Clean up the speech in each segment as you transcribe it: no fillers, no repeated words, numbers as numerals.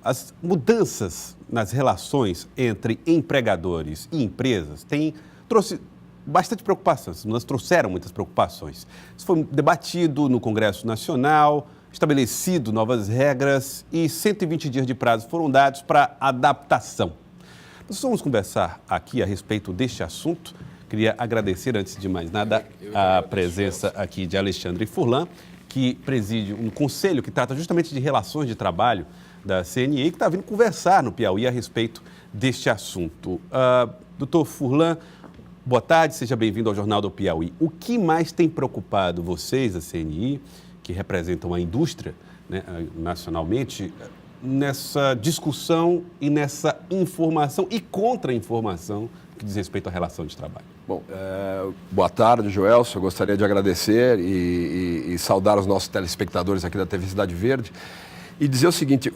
As mudanças nas relações entre empregadores e empresas trouxe bastante preocupação. Essas mudanças trouxeram muitas preocupações. Isso foi debatido no Congresso Nacional, estabelecido novas regras e 120 dias de prazo foram dados para adaptação. Nós vamos conversar aqui a respeito deste assunto. Queria agradecer, antes de mais nada, a presença aqui de Alexandre Furlan, que preside um conselho que trata justamente de relações de trabalho da CNI, que está vindo conversar no Piauí a respeito deste assunto. Doutor Furlan, boa tarde, seja bem-vindo ao Jornal do Piauí. O que mais tem preocupado vocês, a CNI, que representam a indústria, né, nacionalmente, nessa discussão e nessa informação e contra-informação que diz respeito à relação de trabalho? Bom, boa tarde, Joelson. Eu gostaria de agradecer e saudar os nossos telespectadores aqui da TV Cidade Verde e dizer o seguinte,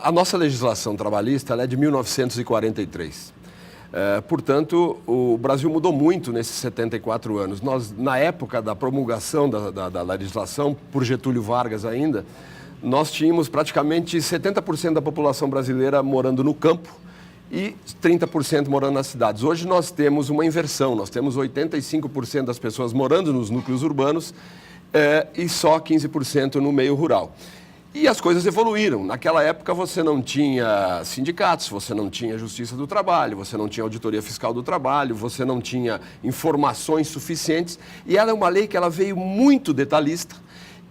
a nossa legislação trabalhista ela é de 1943. Portanto, o Brasil mudou muito nesses 74 anos. Nós, na época da promulgação da legislação, por Getúlio Vargas ainda, nós tínhamos praticamente 70% da população brasileira morando no campo e 30% morando nas cidades. Hoje nós temos uma inversão, nós temos 85% das pessoas morando nos núcleos urbanos e só 15% no meio rural. E as coisas evoluíram. Naquela época você não tinha sindicatos, você não tinha Justiça do Trabalho, você não tinha Auditoria Fiscal do Trabalho, você não tinha informações suficientes. E ela é uma lei que ela veio muito detalhista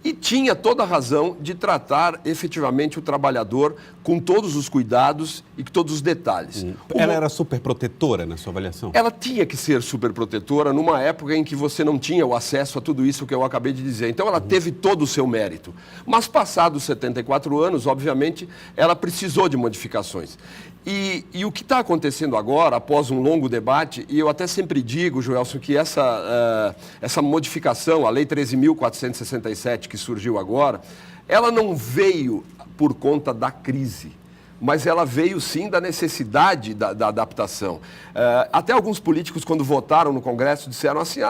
e tinha toda a razão de tratar efetivamente o trabalhador com todos os cuidados e todos os detalhes. Ela era superprotetora na sua avaliação? Ela tinha que ser superprotetora numa época em que você não tinha o acesso a tudo isso que eu acabei de dizer. Então ela teve todo o seu mérito. Mas passados 74 anos, obviamente, ela precisou de modificações. E o que está acontecendo agora, após um longo debate, e eu até sempre digo, Joelson, que essa modificação, a Lei 13.467, que surgiu agora, ela não veio por conta da crise, mas ela veio sim da necessidade da adaptação. Até alguns políticos, quando votaram no Congresso, disseram assim,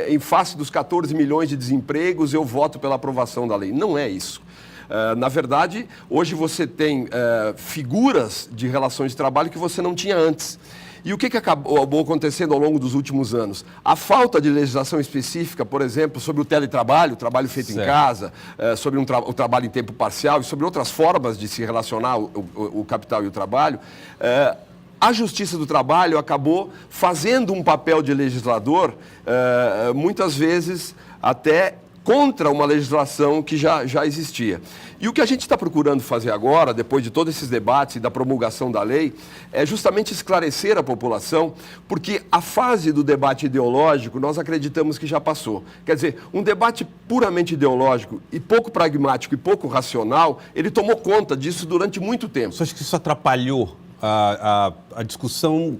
em face dos 14 milhões de desempregos, eu voto pela aprovação da lei. Não é isso. Na verdade, hoje você tem figuras de relações de trabalho que você não tinha antes. E o que acabou acontecendo ao longo dos últimos anos? A falta de legislação específica, por exemplo, sobre o teletrabalho, o trabalho feito em casa, sobre o trabalho em tempo parcial e sobre outras formas de se relacionar o capital e o trabalho, a Justiça do Trabalho acabou fazendo um papel de legislador, muitas vezes até contra uma legislação que já existia. E o que a gente está procurando fazer agora, depois de todos esses debates e da promulgação da lei, é justamente esclarecer a população, porque a fase do debate ideológico nós acreditamos que já passou. Quer dizer, um debate puramente ideológico e pouco pragmático e pouco racional, ele tomou conta disso durante muito tempo. Você acha que isso atrapalhou a discussão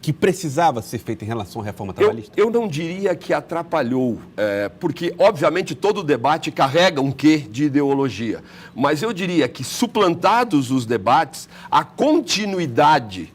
que precisava ser feita em relação à reforma trabalhista? Eu não diria que atrapalhou, porque, obviamente, todo debate carrega um quê de ideologia. Mas eu diria que, suplantados os debates, a continuidade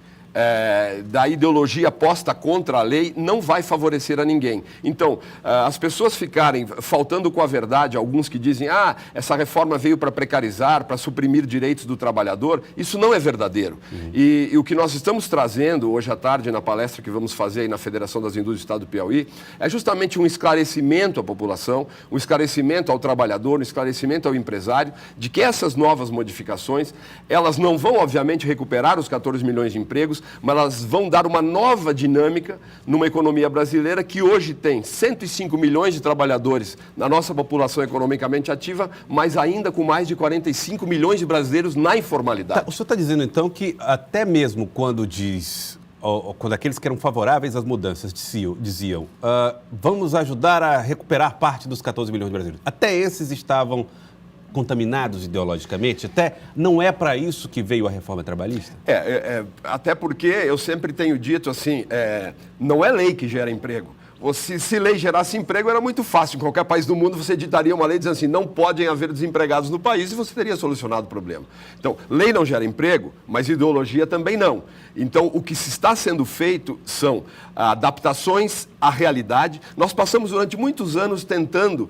da ideologia posta contra a lei não vai favorecer a ninguém. Então, as pessoas ficarem faltando com a verdade, alguns que dizem, essa reforma veio para precarizar, para suprimir direitos do trabalhador, isso não é verdadeiro. E o que nós estamos trazendo hoje à tarde na palestra que vamos fazer aí na Federação das Indústrias do Estado do Piauí, é justamente um esclarecimento à população, um esclarecimento ao trabalhador, um esclarecimento ao empresário, de que essas novas modificações, elas não vão, obviamente, recuperar os 14 milhões de empregos, mas elas vão dar uma nova dinâmica numa economia brasileira que hoje tem 105 milhões de trabalhadores na nossa população economicamente ativa, mas ainda com mais de 45 milhões de brasileiros na informalidade. O senhor está dizendo, então, que até mesmo quando quando aqueles que eram favoráveis às mudanças diziam vamos ajudar a recuperar parte dos 14 milhões de brasileiros, até esses estavam contaminados ideologicamente? Até não é para isso que veio a reforma trabalhista? Até porque eu sempre tenho dito assim, não é lei que gera emprego. Se lei gerasse emprego, era muito fácil. Em qualquer país do mundo, você editaria uma lei dizendo assim, não podem haver desempregados no país e você teria solucionado o problema. Então, lei não gera emprego, mas ideologia também não. Então, o que se está sendo feito são adaptações a realidade. Nós passamos durante muitos anos tentando,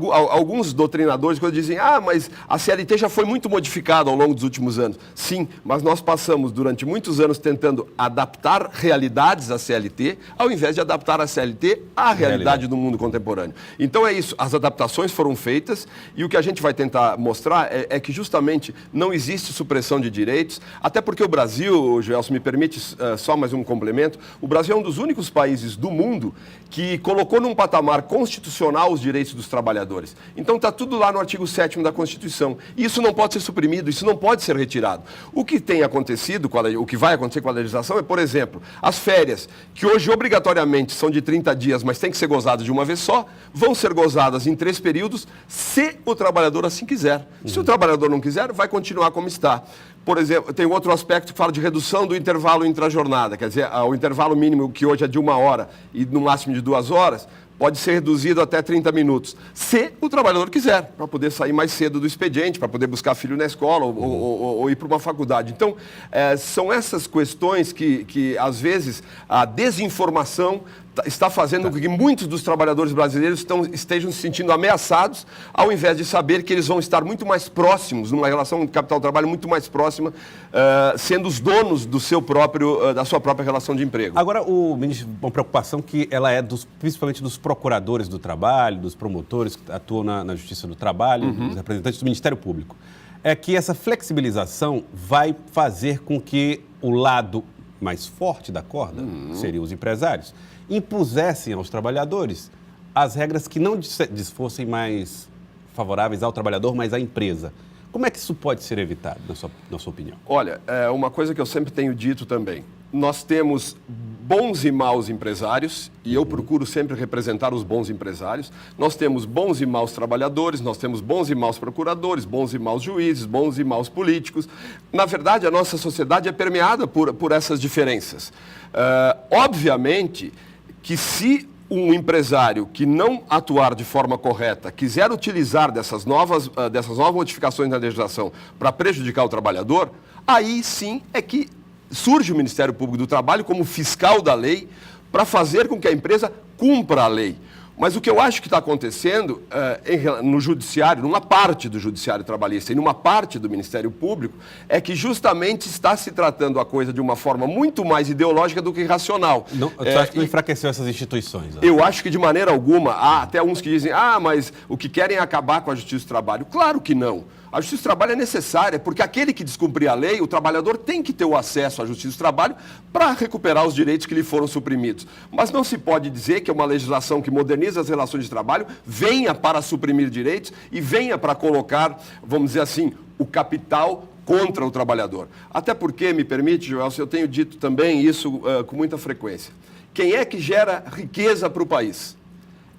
alguns doutrinadores quando dizem, mas a CLT já foi muito modificada ao longo dos últimos anos. Sim, mas nós passamos durante muitos anos tentando adaptar realidades à CLT, ao invés de adaptar a CLT à realidade do mundo contemporâneo. Então é isso, as adaptações foram feitas e o que a gente vai tentar mostrar é que justamente não existe supressão de direitos, até porque o Brasil, Gelson, me permite só mais um complemento, o Brasil é um dos únicos países do mundo que colocou num patamar constitucional os direitos dos trabalhadores. Então está tudo lá no artigo 7º da Constituição. E isso não pode ser suprimido, isso não pode ser retirado. O que tem acontecido, o que vai acontecer com a legislação é, por exemplo, as férias, que hoje obrigatoriamente são de 30 dias, mas tem que ser gozadas de uma vez só, vão ser gozadas em 3 períodos, se o trabalhador assim quiser. Se o trabalhador não quiser, vai continuar como está. Por exemplo, tem outro aspecto que fala de redução do intervalo intrajornada, quer dizer, o intervalo mínimo que hoje é de 1 hora e no máximo de 2 horas, pode ser reduzido até 30 minutos, se o trabalhador quiser, para poder sair mais cedo do expediente, para poder buscar filho na escola ou ir para uma faculdade. Então, são essas questões que, às vezes, a desinformação está fazendo com que muitos dos trabalhadores brasileiros estejam se sentindo ameaçados, ao invés de saber que eles vão estar muito mais próximos, numa relação de capital-trabalho muito mais próxima, sendo os donos da sua própria relação de emprego. Agora, uma preocupação que ela é principalmente dos procuradores do trabalho, dos promotores que atuam na Justiça do Trabalho, dos representantes do Ministério Público, é que essa flexibilização vai fazer com que o lado mais forte da corda, que seriam os empresários, impusessem aos trabalhadores as regras que não fossem mais favoráveis ao trabalhador, mas à empresa. Como é que isso pode ser evitado, na sua opinião? Olha, uma coisa que eu sempre tenho dito também, nós temos bons e maus empresários, e eu procuro sempre representar os bons empresários. Nós temos bons e maus trabalhadores, nós temos bons e maus procuradores, bons e maus juízes, bons e maus políticos. Na verdade, a nossa sociedade é permeada por essas diferenças. Obviamente que se um empresário que não atuar de forma correta quiser utilizar dessas novas modificações na legislação para prejudicar o trabalhador, aí sim é que surge o Ministério Público do Trabalho como fiscal da lei para fazer com que a empresa cumpra a lei. Mas o que eu acho que está acontecendo no judiciário, numa parte do judiciário trabalhista e numa parte do Ministério Público, é que justamente está se tratando a coisa de uma forma muito mais ideológica do que racional. Você acha que não enfraqueceu essas instituições? Eu acho que de maneira alguma, há até uns que dizem, mas o que querem é acabar com a Justiça do Trabalho. Claro que não. A Justiça do Trabalho é necessária, porque aquele que descumprir a lei, o trabalhador tem que ter o acesso à Justiça do Trabalho para recuperar os direitos que lhe foram suprimidos. Mas não se pode dizer que é uma legislação que moderniza as relações de trabalho venha para suprimir direitos e venha para colocar, vamos dizer assim, o capital contra o trabalhador. Até porque, me permite, Joelson, eu tenho dito também isso com muita frequência. Quem é que gera riqueza para o país?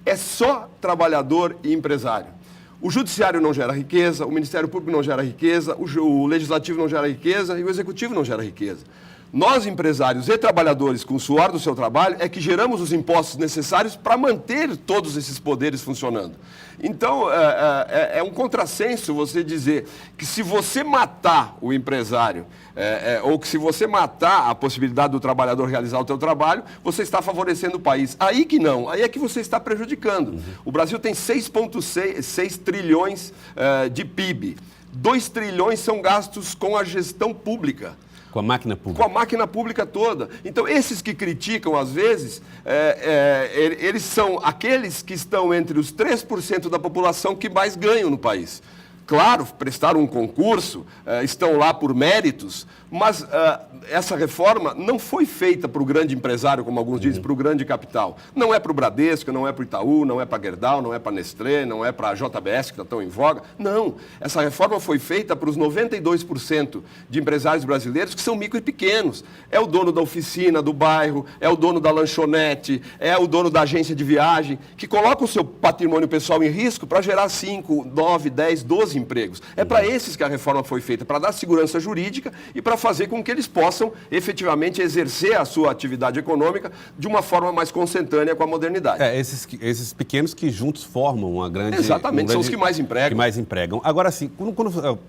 É só trabalhador e empresário. O Judiciário não gera riqueza, o Ministério Público não gera riqueza, o Legislativo não gera riqueza e o Executivo não gera riqueza. Nós, empresários e trabalhadores, com o suor do seu trabalho, é que geramos os impostos necessários para manter todos esses poderes funcionando. Então, é um contrassenso você dizer que se você matar o empresário, ou que se você matar a possibilidade do trabalhador realizar o seu trabalho, você está favorecendo o país. Aí que não, aí é que você está prejudicando. O Brasil tem 6,6 trilhões de PIB. 2 trilhões são gastos com a gestão pública. Com a máquina pública. Com a máquina pública toda. Então, esses que criticam, às vezes, eles são aqueles que estão entre os 3% da população que mais ganham no país. Claro, prestaram um concurso, estão lá por méritos, mas essa reforma não foi feita para o grande empresário, como alguns dizem, para o grande capital. Não é para o Bradesco, não é para o Itaú, não é para a Gerdau, não é para a Nestlé, não é para a JBS, que está tão em voga. Não, essa reforma foi feita para os 92% de empresários brasileiros que são micro e pequenos. É o dono da oficina do bairro, é o dono da lanchonete, é o dono da agência de viagem, que coloca o seu patrimônio pessoal em risco para gerar 5, 9, 10, 12 empregos. É para esses que a reforma foi feita, para dar segurança jurídica e para fazer com que eles possam efetivamente exercer a sua atividade econômica de uma forma mais consentânea com a modernidade. Esses pequenos que juntos formam uma grande... Exatamente, são os que mais empregam. Agora, sim,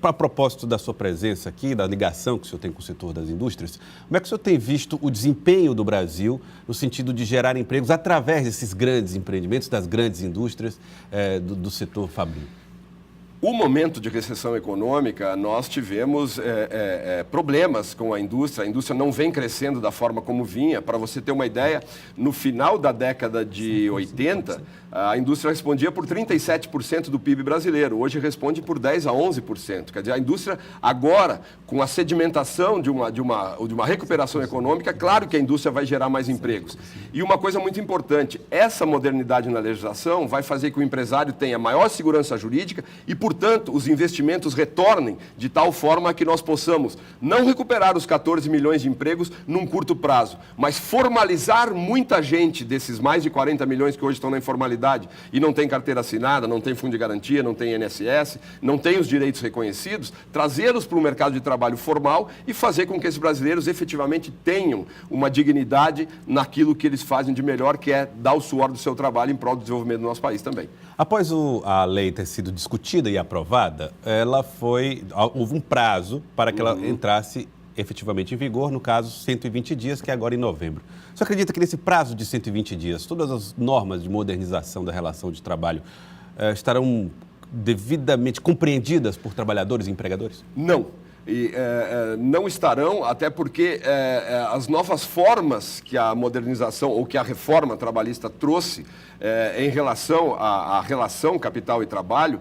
a propósito da sua presença aqui, da ligação que o senhor tem com o setor das indústrias, como é que o senhor tem visto o desempenho do Brasil no sentido de gerar empregos através desses grandes empreendimentos, das grandes indústrias do setor fabril? O momento de recessão econômica, nós tivemos problemas com a indústria não vem crescendo da forma como vinha. Para você ter uma ideia, no final da década de 80, a indústria respondia por 37% do PIB brasileiro, hoje responde por 10% a 11%. Quer dizer, a indústria agora, com a sedimentação de uma recuperação econômica, claro que a indústria vai gerar mais empregos. E uma coisa muito importante, essa modernidade na legislação vai fazer que o empresário tenha maior segurança jurídica e, portanto, os investimentos retornem de tal forma que nós possamos não recuperar os 14 milhões de empregos num curto prazo, mas formalizar muita gente desses mais de 40 milhões que hoje estão na informalidade e não tem carteira assinada, não tem fundo de garantia, não tem INSS, não tem os direitos reconhecidos, trazê-los para o mercado de trabalho formal e fazer com que esses brasileiros efetivamente tenham uma dignidade naquilo que eles fazem de melhor, que é dar o suor do seu trabalho em prol do desenvolvimento do nosso país também. Após a lei ter sido discutida e aprovada, houve um prazo para que ela entrasse efetivamente em vigor, no caso, 120 dias, que é agora em novembro. Você acredita que nesse prazo de 120 dias, todas as normas de modernização da relação de trabalho estarão devidamente compreendidas por trabalhadores e empregadores? Não. Não estarão, até porque as novas formas que a modernização ou que a reforma trabalhista trouxe em relação à relação capital e trabalho,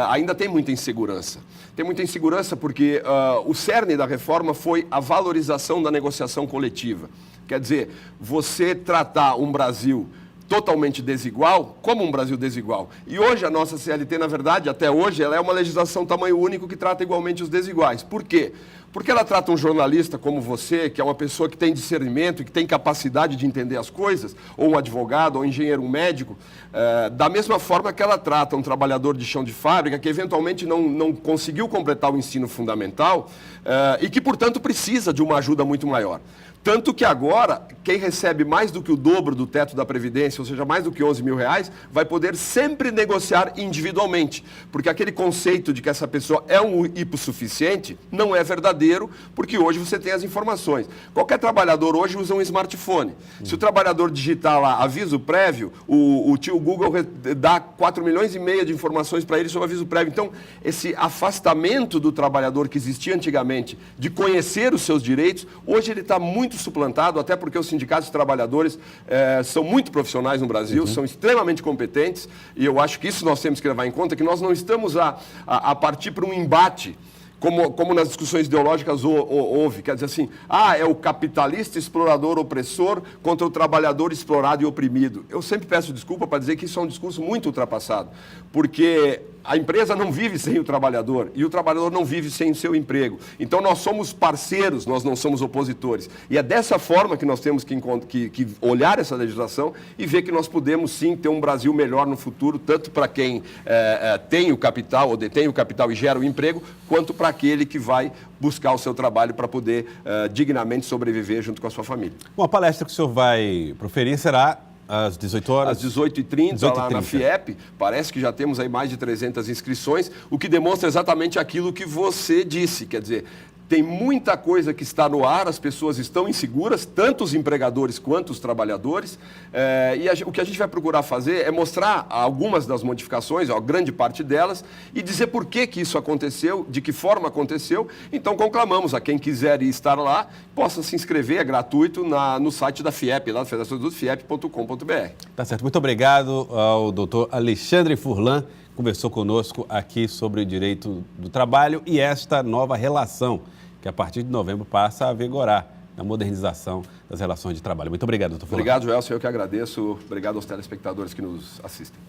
ainda tem muita insegurança. Tem muita insegurança porque o cerne da reforma foi a valorização da negociação coletiva. Quer dizer, você tratar um Brasil totalmente desigual, como um Brasil desigual. E hoje a nossa CLT, na verdade, até hoje, ela é uma legislação tamanho único que trata igualmente os desiguais. Por quê? Porque ela trata um jornalista como você, que é uma pessoa que tem discernimento e que tem capacidade de entender as coisas, ou um advogado, ou um engenheiro, um médico, da mesma forma que ela trata um trabalhador de chão de fábrica que eventualmente não conseguiu completar o ensino fundamental e que, portanto, precisa de uma ajuda muito maior. Tanto que agora, quem recebe mais do que o dobro do teto da Previdência, ou seja, mais do que 11 mil reais, vai poder sempre negociar individualmente. Porque aquele conceito de que essa pessoa é um hipossuficiente não é verdadeiro, porque hoje você tem as informações. Qualquer trabalhador hoje usa um smartphone. Se o trabalhador digitar lá aviso prévio, o tio Google dá 4 milhões e meio de informações para ele sobre aviso prévio. Então, esse afastamento do trabalhador que existia antigamente de conhecer os seus direitos, hoje ele está muito suplantado, até porque os sindicatos de trabalhadores são muito profissionais no Brasil, são extremamente competentes, e eu acho que isso nós temos que levar em conta, que nós não estamos a partir para um embate, como nas discussões ideológicas houve, quer dizer assim, é o capitalista explorador opressor contra o trabalhador explorado e oprimido. Eu sempre peço desculpa para dizer que isso é um discurso muito ultrapassado, porque a empresa não vive sem o trabalhador e o trabalhador não vive sem o seu emprego. Então nós somos parceiros, nós não somos opositores. E é dessa forma que nós temos que olhar essa legislação e ver que nós podemos sim ter um Brasil melhor no futuro, tanto para quem tem o capital ou detém o capital e gera o emprego, quanto para aquele que vai buscar o seu trabalho para poder dignamente sobreviver junto com a sua família. Bom, a palestra que o senhor vai proferir será às 18 horas? Às 18h30, lá na FIEP. Parece que já temos aí mais de 300 inscrições, o que demonstra exatamente aquilo que você disse. Quer dizer, tem muita coisa que está no ar, as pessoas estão inseguras, tanto os empregadores quanto os trabalhadores. O que a gente vai procurar fazer é mostrar algumas das modificações, a grande parte delas, e dizer por que isso aconteceu, de que forma aconteceu. Então, conclamamos a quem quiser estar lá, possa se inscrever, é gratuito, no site da FIEP, lá da Federação dos fiep.com.br. Tá certo. Muito obrigado ao doutor Alexandre Furlan, que conversou conosco aqui sobre o direito do trabalho e esta nova relação, que a partir de novembro passa a vigorar na modernização das relações de trabalho. Muito obrigado, doutor Furlan. Obrigado, Joelson. Eu que agradeço. Obrigado aos telespectadores que nos assistem.